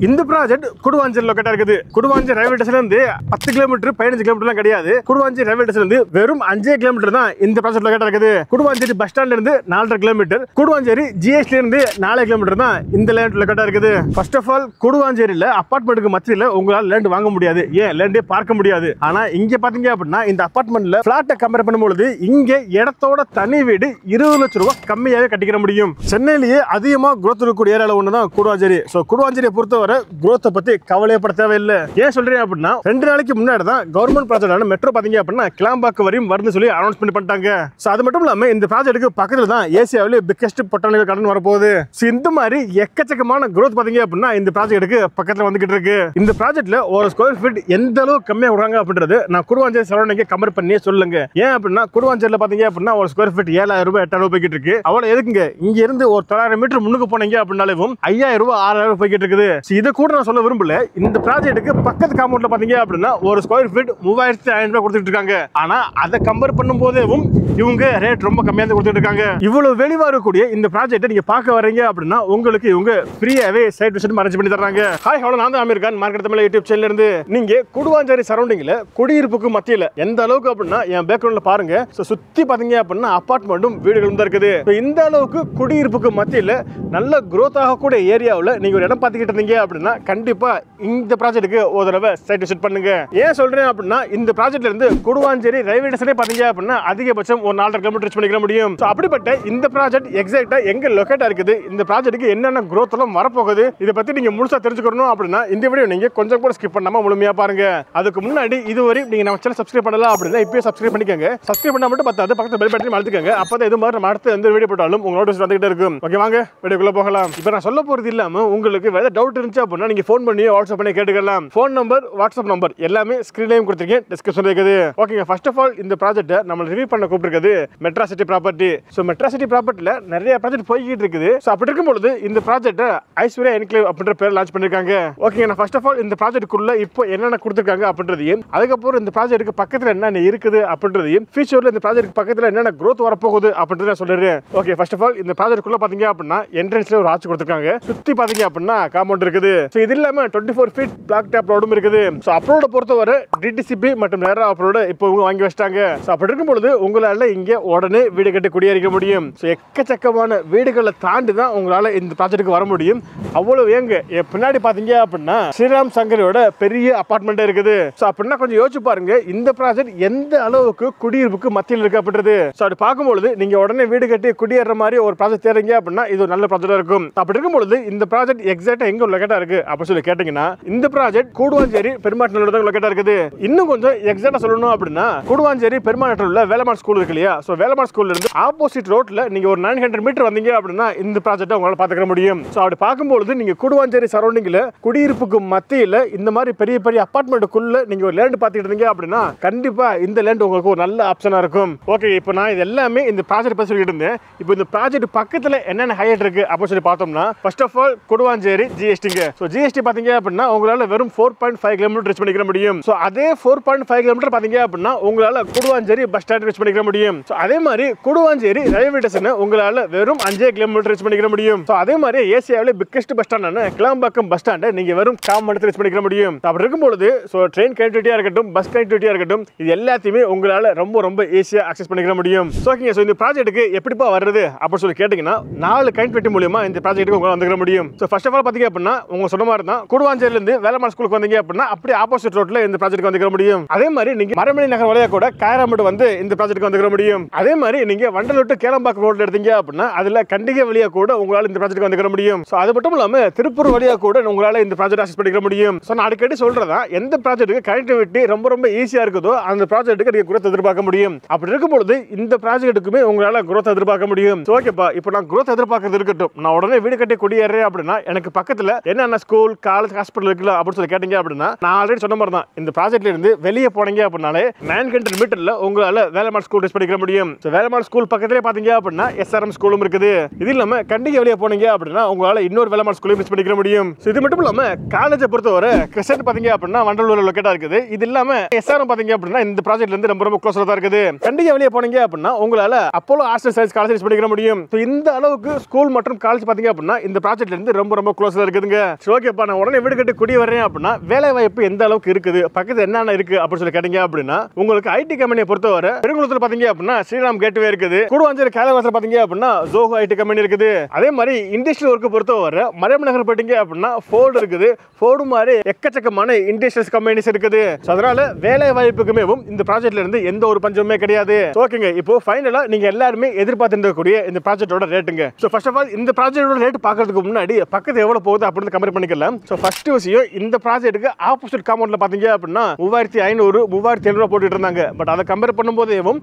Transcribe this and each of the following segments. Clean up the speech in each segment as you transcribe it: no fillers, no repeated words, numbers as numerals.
இந்த ப்ராஜெக்ட் குடுவாஞ்சேரி லொகேட்டா இருக்குது. குடுவாஞ்சேரி ரயில்வே ஸ்டேஷன்ல இருந்து 10 கிலோமீட்டர் 15 கிலோமீட்டர்லாம் கிடையாது. குடுவாஞ்சேரி ரயில்வே ஸ்டேஷன்ல இருந்து வெறும் 5 கிலோமீட்டர் தான் இந்த ப்ராஜெக்ட் லொகேட்டா இருக்குது. குடுவாஞ்சேரி பஸ் ஸ்டாண்ட்ல இருந்து 4.5 கிலோமீட்டர், குடுவாஞ்சேரி ஜிஎஸ்டி இருந்து 4 கிலோமீட்டர் தான் இந்த லேண்ட் லொகேட்டா இருக்குது. ஃபர்ஸ்ட் ஆஃப் ஆல் குடுவாஞ்சேரியில அபார்ட்மெண்ட்டுக்கு மத்தியில உங்களால லேண்ட் வாங்க முடியாது, ஏன் லேண்டே பார்க்க முடியாது. ஆனா இங்க பாத்தீங்க அப்படின்னா இந்த அபார்ட்மெண்ட்ல பிளாட்டை கம்பேர் பண்ணும்போது இங்க இடத்தோட தனி வீடு 20 லட்சம் ரூபாய் கம்மியாவே கட்டிக்கிற முடியும். சென்னையிலேயே அதிகமா growth இருக்கக்கூடிய ஏரியால ஒண்ணுதான் குடுவாஞ்சேரி. சோ குடுவாஞ்சேரியை பொறுத்தவரை growth பத்தி கவலையப்பட தேவையில்லை. ஏன் சொல்றேன் அப்படின்னா 2 நாளைக்கு முன்னாடி தான் கவர்மெண்ட் ப்ராஜெக்டான மெட்ரோ பாத்தீங்க அப்படின்னா கிளாம்பாக்கம் வரையும் வரும்னு சொல்லி அனௌன்ஸ்மெண்ட் பண்ணிட்டாங்க. சோ அது மட்டும் இல்லாம இந்த ப்ராஜெக்ட்டுக்கு பக்கத்துல தான் ஏசியாவிலே பிக்கெஸ்ட் பொட்டானிக்கல் கார்டன் வரப்போகுது. சோ இந்த மாதிரி எக்கச்சக்கமான growth பாத்தீங்க அப்படின்னா இந்த ப்ராஜெக்ட்டுக்கு பக்கத்துல வந்துகிட்டு இருக்கு. இந்த ப்ராஜெக்ட்ல ஒரு ஸ்கொயர் ஃபீட் எந்த அளவுக்கு கம்மியா விடுறாங்க அப்படின்றது நான் குடுவாஞ்சேரி சரௌண்டிங்க கம்பேர் பண்ணியே சொல்லுங்க. ஏன் அப்படின்னா குடுவாஞ்சேரியில பாத்தீங்க அப்படின்னா ஒரு ஸ்கொயர் ஃபீட் 7000 ரூபாய் 8000 ரூபாய் போய்கிட்டு இருக்கு. அவ்வளவு எதுக்குங்க, இங்க இருந்து ஒரு 900 மீட்டர் முன்னுக்கு போனீங்க அப்படின்னாலும் 5000 ரூபாய் 6000 ரூபாய் போய்கிட்டு இருக்குது. இதை கூட நான் சொல்ல விரும்பல. இந்த ப்ராஜெக்ட்டுக்கு பக்கத்து காம்பவுண்ட்ல பாத்தீங்க அப்படின்னா ஒரு ஸ்கொயர் ஃபீட் 3500 ரூபாய் கொடுத்துட்டு இருக்காங்க. ஆனா அதை கம்பேர் பண்ணும் போதேவும் இவங்க ரேட் ரொம்ப கம்மியா தான் கொடுத்துட்டு இருக்காங்க. இவ்வளவு வெளிவா இருக்கக்கூடிய இந்த ப்ராஜெக்ட்டை நீங்க பார்க்க வரீங்க அப்படின்னா உங்களுக்கு இவங்க ஃப்ரீயாவே சைட் விசிட் அரேஞ்ச் பண்ணி தர்றாங்க. ஹாய் ஹலோ, நான் தான் அமீர் கான், மார்க்கெட் தமிழ் யூடியூப் சேனல்ல இருந்து. நீங்க குடுவாஞ்சேரி சரௌண்டிங்ல குடியிருப்புக்கு மத்தியில எந்த அளவுக்கு அப்படின்னா என் பேக்ரவுண்ட்ல பாருங்க, சுத்தி பாத்தீங்க அப்படின்னா அபார்ட்மெண்ட்டும் வீடுகளும் தான் இருக்குது. இந்த அளவுக்கு குடியிருப்புக்கு மத்தியில நல்ல growth ஆகக்கூடிய ஏரியாவில் நீங்க ஒரு இடம் பார்த்துக்கிட்டு இருந்தீங்க அப்படின்னா கண்டிப்பா இந்த ப்ராஜெக்ட்டுக்கு ஒரு தடவை சைட் விசிட் பண்ணுங்க. ஏன் சொல்றேன் அப்படின்னா இந்த ப்ராஜெக்ட்ல இருந்து குடுவாஞ்சேரி ரயில்வே ஸ்டேஷனே பாத்தீங்க அப்படின்னா அதிகபட்சம் ஒரு 4.5 கிலோமீட்டர் ரீச் பண்ணிக்க முடியும். அப்படிப்பட்ட இந்த ப்ராஜெக்ட் எக்ஸாக்ட்டா எங்க லொகேட்டா இருக்குது, இந்த ப்ராஜெக்ட்டுக்கு என்னென்ன growth எல்லாம் வரப்போகுது, இதை பத்தி நீங்க முழுசா தெரிஞ்சுக்கணும் அப்படின்னா இந்த வீடியோ நீங்க கொஞ்சம் கூட ஸ்கிப் பண்ணாம முழுமையா பாருங்க. அதுக்கு முன்னாடி இதுவரை நீங்க நம்ம சேனல் சப்ஸ்கிரைப் பண்ணலாம் அப்படின்னா இப்பவே சப்ஸ்கிரைப் பண்ணிக்கங்க. சப்ஸ்கிரைப் பண்ணா மட்டும் பத்தாது, பக்கத்துல பெல் பட்டனை அழுத்திக்கங்க. அப்பதான் இது மாதிரி நம்ம அடுத்து எந்த வீடியோ போட்டாலும் உங்க நோட்டிஸ் வந்துகிட்டே இருக்கும். ஓகே, வாங்க வீடியோக்குள்ள போகலாம். இப்போ நான் சொல்ல போறது இல்லாம உங்களுக்கு வேற டவுட் இருந்துச்சு அப்படின்னா நீங்க ஃபோன் பண்ணி வாட்ஸ்அப் பண்ணி கேட்டுக்கலாம். ஃபோன் நம்பர், வாட்ஸ்அப் நம்பர் எல்லாமே ஸ்கிரீன்லயும் கொடுத்திருக்கேன், டிஸ்கிரிப்ஷன்ல இருக்குது. ஓகேங்க, ஃபர்ஸ்ட் ஆஃப் ஆல் இந்த ப்ராஜெக்ட்டை நம்ம ரிவ்யூ பண்ண கூப்பிட்டுருக்குது மெட்ராசிட்டி ப்ராப்பர்ட்டி. ஸோ மெட்ராசிட்டி ப்ராப்பர்ட்டில நிறைய ப்ராஜெக்ட் போய்கிட்டு இருக்குது. ஸோ அப்படி இருக்கும்போது இந்த ப்ராஜெக்ட்டை ஐஸ்வர்யா என்க்ளேவ் அப்படின்ற பேர் லான்ச் பண்ணிருக்காங்க. ஓகேங்க, நான் ஃபர்ஸ்ட் ஆஃப் ஆல் இந்த ப்ராஜெக்ட்டுக்குள்ள இப்போ என்னென்ன கொடுத்துருக்காங்க அப்படின்றதையும், அதுக்கப்புறம் இந்த ப்ராஜெக்ட்டுக்கு பக்கத்துல என்னென்ன இருக்குது அப்படின்றதையும், ஃபியூச்சர்ல இந்த ப்ராஜெக்ட் பக்கத்துல என்னென்ன growth வரப்போகுது அப்படின்றத நான் சொல்லிடுறேன். ஓகே, ஃபர்ஸ்ட் ஆஃப் ஆல் இந்த ப்ராஜெக்ட்டுக்குள்ள பாத்தீங்க அப்படின்னா என்ட்ரன்ஸ்ல ஒரு ஆர்ச் கொடுத்துருக்காங்க, சுத்தி பாத்தீங்க அப்படின்னா காம்பவுண்ட் இருக்குது. ஸோ இது இல்லாம 24 ஃபீட் பிளாக் டாப் ரோடும் இருக்குது. ஸோ அப்ரோட பொறுத்தவரை டிடிசிபி மற்றும் நேரா அப்ரோட இப்போ வாங்கி வச்சிட்டாங்க. ஸோ அப்படி இருக்கும்பொழுது உங்களால இங்க உடனே வீடு கட்டி குடியேறிக்க முடியும். ஸோ எக்கச்சக்கமான வீடுகளை தாண்டி தான் உங்களால இந்த ப்ராஜெக்ட்டுக்கு வர முடியும். அவ்வளவு ஏங்க பின்னாடி பாத்தீங்க அப்படின்னா ஸ்ரீராம் சங்கரோட பெரிய அபார்ட்மெண்ட் இருக்குது. ஸோ அப்படின்னா கொஞ்சம் யோசிச்சு பாருங்க இந்த ப்ராஜெக்ட் எந்த அளவுக்கு குடியிருப்புக்கு மத்தியில் இருக்கு அப்படின்றது. ஸோ அப்படி பார்க்கும்பொழுது நீங்க உடனே வீடு கட்டி குடியேற மாதிரி ஒரு ப்ராஜெக்ட் தேடுறீங்க அப்படின்னா இது ஒரு நல்ல ப்ராஜெக்டா இருக்கும். அப்படி இருக்கும்பொழுது இந்த ப்ராஜெக்ட் எக்ஸாக்ட்டா எங்க லொகேட்டா இருக்கு அப்படின்னு சொல்லி கேட்டீங்கன்னா இந்த ப்ராஜெக்ட் கூடுவாஞ்சேரி பெருமாட்டனூர்ல தான் லொகேட்டா இருக்குது. இன்னும் கொஞ்சம் எக்ஸாக்ட்டா சொல்லணும் அப்படின்னா கூடுவாஞ்சேரி பெருமாட்டனூர்ல வேலம்மாள் ஸ்கூல் இருக்கு இல்லையா, சோ வேலம்மாள் ஸ்கூல்ல இருந்து ஆப்போசிட் ரோட்ல நீங்க ஒரு 900 மீட்டர் வந்தீங்க அப்படின்னா இந்த ப்ராஜெக்ட்டை உங்களால பாத்துக்க முடியும். சோ அப்படி பார்க்கும்போது நீங்க கூடுவாஞ்சேரி சரௌண்டிங்ல குடியிருப்புக்கு மத்தியில இந்த மாதிரி பெரிய பெரிய அபார்ட்மெண்ட்டுக்குள்ள நீங்க ஒரு லேண்ட் பாத்துக்கிட்டு இருந்தீங்க அப்படின்னா கண்டிப்பா இந்த லேண்ட் உங்களுக்கு ஒரு நல்ல ஆப்ஷனா இருக்கும். ஓகே, இப்போ நான் இது எல்லாமே இந்த ப்ராஜெக்ட் பத்தி சொல்லிட்டு இருந்தேன். இப்போ இந்த ப்ராஜெக்ட் பக்கத்துல என்னென்ன ஹைலைட் இருக்கு அப்படின்னு சொல்லி பார்த்தோம்னா ஃபர்ஸ்ட் ஆஃப் ஆல் குடுவாஞ்சேரி ஜிஎஸ்டிங்க. சோ ஜிஎஸ்டி பாத்தீங்க அப்படின்னா உங்களால வெறும் 4.5 கிலோமீட்டர் ரீச் பண்ணிக்க முடியும். சோ அதே 4.5 கிலோமீட்டர் பாத்தீங்க அப்படின்னா உங்களால குடுவாஞ்சேரி பஸ் ஸ்டாண்ட் ரீச் பண்ணிக்க முடியும். சோ அதே மாதிரி குடுவாஞ்சேரி ரயில்வே ஸ்டேஷன் உங்களால வெறும் 5 கிலோமீட்டர் ரீச் பண்ணிக்க முடியும். சோ அதே மாதிரி ஏசியாவிலே பிக்கெஸ்ட் பஸ் ஸ்டாண்டான கிளாம்பாக்கம் பஸ் ஸ்டாண்டை நீங்க வெறும் 1/4 மணி நேரத்துல ரீச் பண்ணிக்க முடியும். அப்படி இருக்கும்போது சோ ட்ரெயின் கனெக்டிவிட்டியா இருக்கட்டும், பஸ் கனெக்டிவிட்டியா இருக்கட்டும், இது எல்லாத்தையுமே உங்களால ரொம்ப ஈஸியா அக்சஸ் பண்ணிக்க முடியும். சோ ஓகேங்க, சோ இந்த ப்ராஜெக்ட்டுக்கு எப்படிப்பா வருது அப்படின்னு சொல்லி கேட்டீங்கன்னா 4 கனெக்டிவிட்டி மூலமா இந்த ப்ராஜெக்ட்டுக்கு உங்களால வந்துக்க முடியும். சோ ஃபர்ஸ்ட் ஆஃப் ஆல் பாத்தீங்க அப்படின்னா உங்க சொன்ன மாதிரி தான் கூடுவாஞ்சேரியில இருந்து வேலம்மாள் ஸ்கூலுக்கு வந்தீங்க அப்படின்னா அப்படியே ஆப்போசிட் ரோட்ல இந்த ப்ராஜெக்ட் வந்துக்க முடியும். அதே மாதிரி நீங்க மரமணி நகர் வழியா கூட காயராமேடு வந்து இந்த ப்ராஜெக்ட் வந்துக்க முடியும். அதே மாதிரி நீங்க வண்டலூர் டு கேளம்பாக்கம் ரோட்ல எடுத்தீங்க அப்படின்னா அதுல கண்டிகை வழியா கூட உங்களால இந்த ப்ராஜெக்ட் வந்துக்க முடியும். சோ அது மட்டும் இல்லாம திருப்பூர் வழியா கூட உங்களால இந்த ப்ராஜெக்ட் அக்சஸ் பண்ணிக்க முடியும். சோ நான் அடிக்கடி சொல்றதா எந்த ப்ராஜெக்ட்டுக்கு கனெக்டிவிட்டி ரொம்ப ஈஸியா இருக்குதோ அந்த ப்ராஜெக்ட்டுக்கு நீங்க growth எதிர்பார்க்க முடியும். அப்படி இருக்கும்போது இந்த ப்ராஜெக்ட்டுக்குமே உங்களால growth எதிர்பார்க்க முடியும். சோ ஓகேப்பா, இப்போ நான் growth எதிர்பார்க்கிறது இருக்கட்டும், நான் உடனே வீடு கட்டி குடியேறேன் அப்படின்னா எனக்கு பக்கத்துல என்னென்ன ஸ்கூல், காலேஜ், ஹாஸ்பிட்டல் இருக்குல்ல அப்படின்னு சொல்லி கேட்டீங்க அப்படின்னா நான் ஆல்ரெடி சொன்ன மாதிரி தான் இந்த ப்ராஜெக்ட்ல இருந்து வெளியே போனீங்க அப்படின்னாலே 900 மீட்டர்ல உங்களால வேலம்மாள் ஸ்கூல் ரீச் பண்ணிக்க முடியும். வேலம்மாள் ஸ்கூல் பக்கத்திலே பாத்தீங்க அப்படின்னா எஸ்ஆர்எம் ஸ்கூலும் இருக்குது. இது இல்லாம கண்டிகை வெளியே போனீங்க அப்படின்னா உங்களால இன்னொரு வேலம்மாள் ஸ்கூலையும் ரீச் பண்ணிக்க முடியும். இது மட்டும் இல்லாம காலேஜை பொறுத்தவரை கிறிஸ்டன்ட் பாத்தீங்க அப்படின்னா வண்டலூர்ல லொகேட்டா இருக்குது. இது இல்லாம எஸ்ஆர்எம் பாத்தீங்க அப்படின்னா இந்த ப்ராஜெக்ட்ல இருந்து ரொம்ப க்ளோஸா தான் இருக்குது. கண்டிகை வெளியே போனீங்க அப்படின்னா உங்களால Apollo arts and science college reach பண்ணிக்க முடியும். இந்த அளவுக்கு ஸ்கூல் மற்றும் காலேஜ் பாத்தீங்க அப்படின்னா இந்த ப்ராஜெக்ட்ல இருந்து ரொம்ப க்ளோஸா இருக்குதுங்க. சரி ஓகேப்பா நான் உடனே வீடு கட்டி குடி வரேன் அப்படின்னா வேலை வாய்ப்பு எந்த அளவுக்கு இருக்குது, பக்கத்துல என்னென்ன இருக்கு அப்படின்னு சொல்லி கேட்டீங்க அப்படின்னா உங்களுக்கு ஐடி கம்பெனியை பொறுத்தவரை பெருங்குளத்துல பாத்தீங்க அப்படின்னா ஸ்ரீராம் கேட்வே இருக்குது. கூடுவாஞ்சேரி கேலவாசல் பாத்தீங்க அப்படின்னா ஜோஹோ ஐடி கம்பெனி இருக்குது. அதே மாதிரி இண்டஸ்ட்ரியல் ஒர்க் பொறுத்தவரை மறைமலை நகர் போயிட்டீங்க அப்படின்னா ஃபோர்டு இருக்குது. ஃபோர்டு மாதிரி எக்கச்சக்கமான இண்டஸ்ட்ரியல் கம்பெனிஸ் இருக்குது. அதனால வேலை வாய்ப்புக்குமே இந்த ப்ராஜெக்ட்ல இருந்து எந்த ஒரு பஞ்சமுமே கிடையாது. ஓகேங்க, இப்போ ஃபைனலா நீங்க எல்லாருமே எதிர்பார்த்துக்கூடிய இந்த ப்ராஜெக்டோட ரேட்டுங்க. ஸோ ஃபர்ஸ்ட் ஆஃப் ஆல் இந்த ப்ராஜெக்டோட ரேட் பார்க்கறதுக்கு முன்னாடி பக்கத்து எவ்வளவு போகுது அப்படின்னு கம்பேர் பண்ணிக்கலாம். ஸோ ஃபர்ஸ்ட் விஷயம், இந்த ப்ராஜெக்ட்டுக்கு ஆப்போசிட் காம்பவுண்ட்ல பாத்தீங்க அப்படின்னா 3500 3700 போட்டுட்டு இருந்தாங்க. பட் அதை கம்பேர் பண்ணும்போது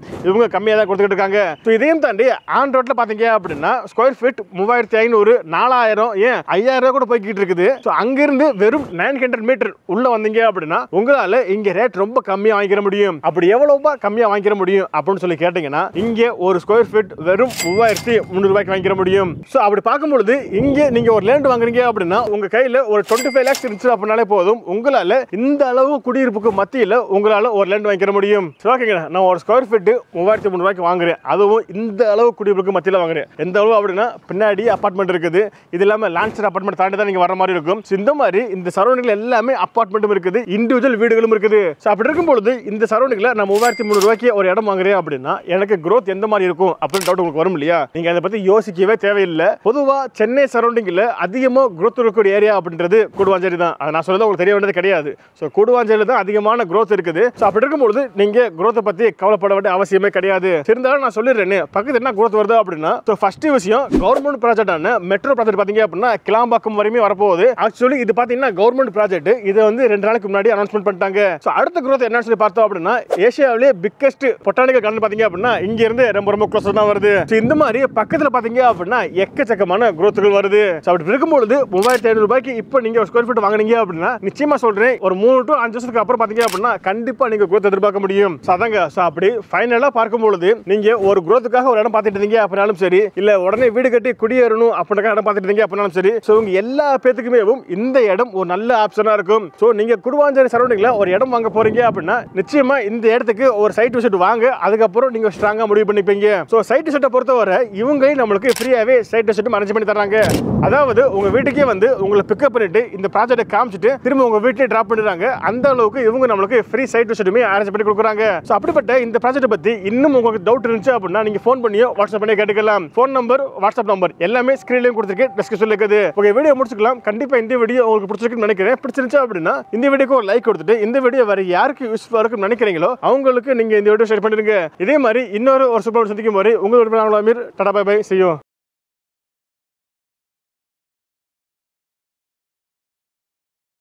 இவங்க கம்மியாக தான் கொடுத்துட்டு இருக்காங்க. ஸோ இதையும் தாண்டி ஆன் ரோட்ல பாத்தீங்க அப்படின்னா ஸ்கொயர் ஃபீட் 3500 4000 ஏன் 5000 கூட போய்கிட்டு இருக்குது. ஸோ அங்கிருந்து வெறும் 900 மீட்டர் உள்ள வந்தீங்க அப்படின்னா உங்களால இங்க ரேட் ரொம்ப கம்மியா வாங்கிக்க முடியும். அப்படி எவ்வளவு கம்மியா வாங்கிக்க முடியும் அப்படின்னு சொல்லி கேட்டீங்கன்னா இங்க ஒரு ஸ்கொயர் ஃபீட் வெறும் 3300 ரூபாய்க்கு வாங்கிக்க முடியும். ஸோ அப்படி பார்க்கும்போது இங்க நீங்க ஒரு லேண்ட் வாங்குறீங்க அப்படின்னா உங்க கையில ஒரு 25 lakhs இருந்துச்சு அப்படின்னாலே போதும், உங்களால இந்த அளவு குடியிருப்புக்கு மத்தியில உங்களால ஒரு லேண்ட் வாங்கிக்க முடியும். ஓகேங்க, நான் ஒரு ஸ்கொயர் ஃபீட் 3300 ரூபாய்க்கு வாங்குறேன், அதுவும் இந்த அளவு குடியிருப்புக்கு மத்தியில வாங்குறேன். எந்த அளவு அப்படின்னா பின்னாடி அபார்ட்மெண்ட் இருக்குது, இது இல்லாம லான்சர் அபார்ட்மெண்ட் தாண்டி தான் நீங்க வர மாதிரி இருக்கும். இந்த மாதிரி இந்த சரௌண்டிங்ல எல்லாமே அபார்ட்மெண்ட்டும் இருக்குது, இண்டிவிஜுவல் வீடுகளும் இருக்குது. ஸோ அப்படி இருக்கும்போது இந்த சரௌண்டிங்ல நான் 3300 ரூபாய்க்கு ஒரு இடம் வாங்குறேன் அப்படின்னா எனக்கு growth எந்த மாதிரி இருக்கும் அப்படின்னு டவுட் உங்களுக்கு வரும் இல்லையா? நீங்க அதை பத்தி யோசிக்கவே தேவையில்லை. பொதுவா சென்னை சரௌண்டிங்ல அதிகமா growth இருக்கக்கூடிய ஏரியா அப்படின்றது கூடுவாஞ்சேரி தான். நான் சொல்றது உங்களுக்கு தெரிய வேண்டியது கிடையாது. ஸோ கூடுவாஞ்சேரியில தான் அதிகமான growth இருக்குது. ஸோ அப்படி இருக்கும்போது நீங்க growth பத்தி கவலைப்பட வேண்டிய அவசியமே கிடையாது. இருந்தாலும் நான் சொல்லிடுறேன், பக்கத்து என்ன growth வருது அப்படின்னா ஃபர்ஸ்ட் விஷயம் கவர்மெண்ட் ப்ராஜெக்டான மெட்ரோ ப்ராஜெக்ட் பாத்தீங்க அப்படின்னா கிளாம்பாக்கம் வரையுமே வரப்போகுது. ஆக்சுவலி இது பாத்தீங்கன்னா கவர்மெண்ட் ப்ராஜெக்ட், இது வந்து 2 நாளைக்கு முன்னாடி அனௌன்ஸ்மெண்ட் பண்ணிட்டாங்க. ஸோ அடுத்த growth என்னன்னு சொல்லி பார்த்தோம் அப்படின்னா ஏசியாவிலே பிக்கெஸ்ட் பொட்டானிக்கல் கார்டன் பாத்தீங்க அப்படின்னா இங்க இருந்து ரொம்ப க்ளோஸ் தான் வருது. இந்த மாதிரி பக்கத்துல பாத்தீங்க அப்படின்னா எக்கச்சக்கமான growthகள் வருது. அப்படி இருக்கும்போது 3500 ரூபாய்க்கு இப்போ நீங்க ஒரு ஸ்கொயர் ஃபீட் வாங்குனீங்க அப்படின்னா நிச்சயமா சொல்றேன் ஒரு 3 to 5 வருஷத்துக்கு அப்புறம் பாத்தீங்க அப்படின்னா கண்டிப்பா நீங்க growth எதிர்பார்க்க முடியும். அதாங்க. அப்படி ஃபைனலா பார்க்கும்போது நீங்க ஒரு growthக்காக ஒரு இடம் பார்த்துட்டு இருந்தீங்க அப்படினாலும் சரி, இல்ல உடனே வீடு கட்டி குடியேறணும் அப்படின்ற இடம் பார்த்துட்டு இருந்தீங்க அப்படினாலும் சரி, ஸோ உங்க எல்லா பேத்துக்குமே இந்த இடம் ஒரு நல்ல ஆப்ஷனா இருக்கும். ஸோ நீங்க கூடுவாஞ்சேரி சரௌண்டிங்ல ஒரு இடம் வாங்க போறீங்க அப்படின்னா நிச்சயமா இந்த இடத்துக்கு ஒரு சைட் விசிட் வாங்க, அதுக்கப்புறம் நீங்க ஸ்ட்ராங்கா முடிவு பண்ணிப்பீங்க. ஸோ சைட் விசிட்டை பொறுத்தவரை இவங்க நம்மளுக்கு ஃப்ரீயாவே சைட் விசிட் அரேஞ்ச் பண்ணி தராங்க. அதாவது உங்க வீட்டுக்கே வந்து உங்களை பிக்கப் பண்ணிட்டு இந்த ப்ராஜெக்ட்டை காமிச்சிட்டு திரும்ப உங்க வீட்டிலே டிராப் பண்ணிடுறாங்க. அந்த அளவுக்கு இவங்க நம்மளுக்கு ஃப்ரீ சைட் விசிட்டுமே அரேஞ்ச் பண்ணி கொடுக்குறாங்க. ஸோ அப்படிப்பட்ட இந்த ப்ராஜெக்ட் பத்தி இன்னும் உங்களுக்கு டவுட் இருந்துச்சு அப்படின்னா நீங்க ஃபோன் பண்ணியோ வாட்ஸ்அப் பண்ணி கேட்டுக்கலாம். ஃபோன் நம்பர், வாட்ஸ்அப் நம்பர் எல்லாமே ஸ்கிரீன்லயும் கொடுத்துருக்கேன், டிஸ்கிரிப்ஷன்ல இருக்குது. ஓகே, வீடியோ முடிச்சுக்கலாம். கண்டிப்பா இந்த வீடியோ உங்களுக்கு பிடிச்சிருக்குன்னு நினைக்கிறேன். பிடிச்சிருந்துச்சு அப்படின்னா இந்த வீடியோக்கு ஒரு லைக் கொடுத்துட்டு இந்த வீடியோ வேற யாருக்கு யூஸ்ஃபுல்லா இருக்குன்னு நினைக்கிறீங்களோ அவங்களுக்கு நீங்க இந்த வீடியோ ஷேர் பண்ணிடுங்க. இதே மாதிரி இன்னொரு சூப்பர் சந்திக்கும் வரை உங்க டாடா பை பை, see you.